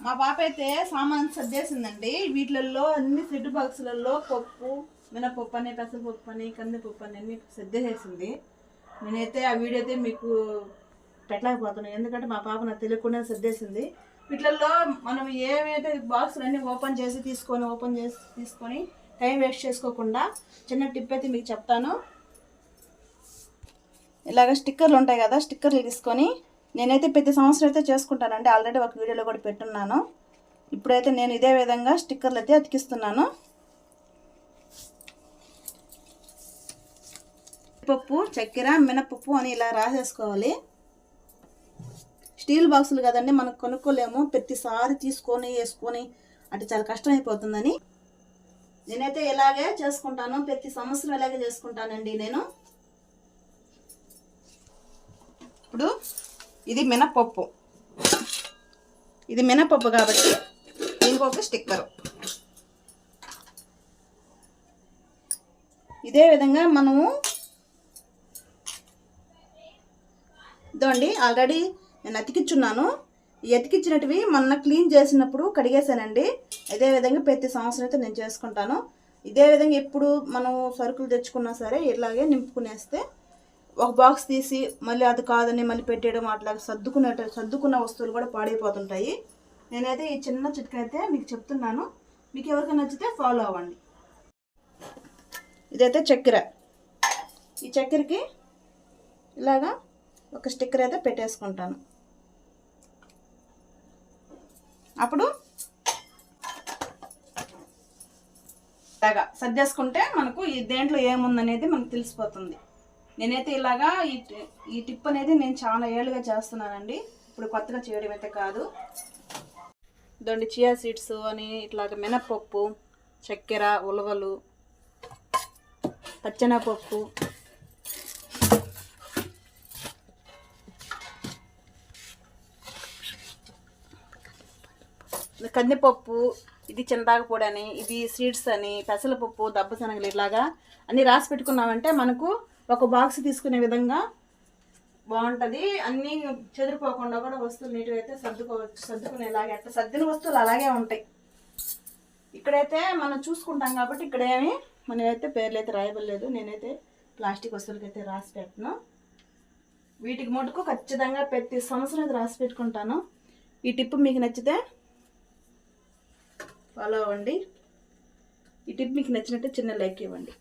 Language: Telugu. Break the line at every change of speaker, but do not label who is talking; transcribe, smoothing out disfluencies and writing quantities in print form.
మా పాప అయితే సామాన్ సర్దేసిందండి. వీటిలలో అన్ని సెట్ బాక్సులలో పప్పు, మినపప్పు అని, పెసరపప్పు అని, కందిపప్పు అని అన్ని సర్దేసేసింది. నేనైతే ఆ వీడియో అయితే మీకు పెట్టలేకపోతున్నాను, ఎందుకంటే మా పాప నాకు తెలియకుండా సర్దేసింది. వీటిల్లో మనం ఏమైతే బాక్సులు అన్నీ ఓపెన్ చేసి తీసుకొని టైం వేస్ట్ చేసుకోకుండా చిన్న టిప్ అయితే మీకు చెప్తాను. ఇలాగ స్టిక్కర్లు ఉంటాయి కదా, స్టిక్కర్లు తీసుకొని నేనైతే ప్రతి సంవత్సరం అయితే చేసుకుంటానండి. ఆల్రెడీ ఒక వీడియోలో కూడా పెట్టున్నాను. ఇప్పుడైతే నేను ఇదే విధంగా స్టిక్కర్లు అయితే అతికిస్తున్నాను. పప్పు, చక్కెర, మినపప్పు అని ఇలా రాసేసుకోవాలి. స్టీల్ బాక్సులు కదండి, మనకు కొనుక్కోలేము. ప్రతిసారి తీసుకొని వేసుకొని అటు చాలా కష్టం అయిపోతుందని నేనైతే ఇలాగే చేసుకుంటాను. ప్రతి సంవత్సరం ఇలాగే చేసుకుంటానండి నేను. ఇప్పుడు ఇది మినపప్పు, కాబట్టి దీనికి ఒక స్టిక్కరు. ఇదే విధంగా మనము ఇదండి ఆల్రెడీ నేను అతికించున్నాను. ఈ అతికించినటివి మొన్న క్లీన్ చేసినప్పుడు కడిగేసానండి. ఇదే విధంగా ప్రతి సంవత్సరం అయితే నేను చేసుకుంటాను. ఇదే విధంగా ఎప్పుడు మనం సరుకులు తెచ్చుకున్నా సరే ఇలాగే నింపుకునేస్తే ఒక బాక్స్ తీసి మళ్ళీ అది కాదని మళ్ళీ పెట్టేయడం, అట్లా సర్దుకున్న వస్తువులు కూడా పాడైపోతుంటాయి. నేనైతే ఈ చిన్న చిట్కా అయితే మీకు చెప్తున్నాను. మీకు ఎవరికైనా నచ్చితే ఫాలో అవ్వండి. ఇదైతే చక్కెర. ఈ చక్కెరకి ఇలాగా ఒక స్టిక్కర్ అయితే పెట్టేసుకుంటాను. అప్పుడు ఇలాగా సర్దేసుకుంటే మనకు ఈ దేంట్లో ఏముందనేది మనకు తెలిసిపోతుంది. నేనైతే ఇలాగా ఈ టిప్ అనేది నేను చాలా ఏళ్ళుగా చేస్తున్నానండి. ఇప్పుడు కొత్తగా చేయడం అయితే కాదు. ఇదండి చియా సీడ్స్ అని, ఇట్లాగ మినపప్పు, చక్కెర, ఉలవలు, పచ్చెనపప్పు, కందిపప్పు, ఇది చింతాకు పొడి అని, ఇది సీడ్స్ అని, పెసరపప్పు, దబ్బశనగలు ఇలాగా అన్నీ రాసి పెట్టుకున్నామంటే మనకు ఒక బాక్స్ తీసుకునే విధంగా బాగుంటుంది. అన్నీ చెదిరిపోకుండా కూడా వస్తువులు నీట్గా అయితే సర్దుకునేలాగే అట్లా సర్దిన వస్తువులు అలాగే ఉంటాయి. ఇక్కడైతే మనం చూసుకుంటాం కాబట్టి ఇక్కడేమి మనమైతే పేర్లు అయితే రాయబడలేదు. నేనైతే ప్లాస్టిక్ వస్తువులకి అయితే రాసి పెట్టను. వీటికి మటుకు ఖచ్చితంగా ప్రతి సంవత్సరం అయితే రాసి పెట్టుకుంటాను. ఈ టిప్ మీకు నచ్చితే ఫాలో అవ్వండి. ఈ టిప్ మీకు నచ్చినట్టే చిన్న లైక్ ఇవ్వండి.